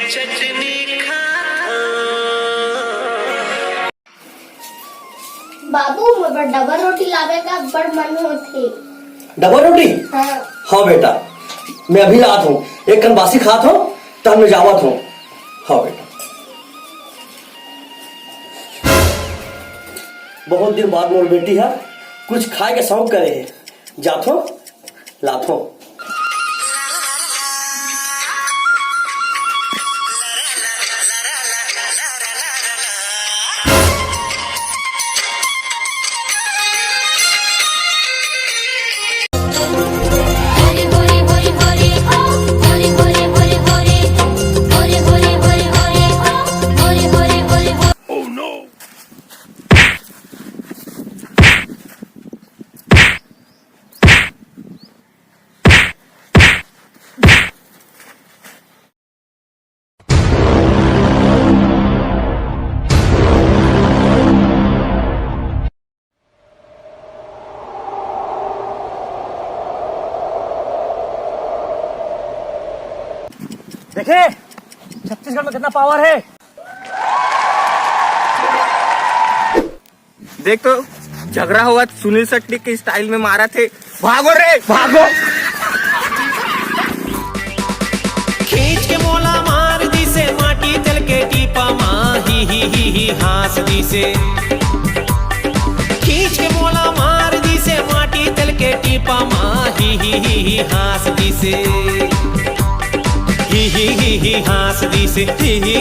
चटनी खाता। बाबू मोर डबल रोटी लावे का बड़ मन होथे। डबल रोटी? हाँ। हाँ बेटा, मैं अभी लात हूँ। एक कन बासी खात हूँ तब मैं जावत हूँ। हाँ बेटा, बहुत दिन बाद मोर बेटी है कुछ खाए के शौक करे है। जात हूँ लात हूँ। देखे छत्तीसगढ़ में कितना पावर है। देख तो झगड़ा हुआ सुनील शेट्टी के स्टाइल में मारा थे। भागो रे भागो। खींच के मोला मार दी से माटी तल के टीपा माँ ही हास दी से। खींच के मोला मार दी से माटी तल के टीपा माँ ही हास दी से। ही हास दी से ही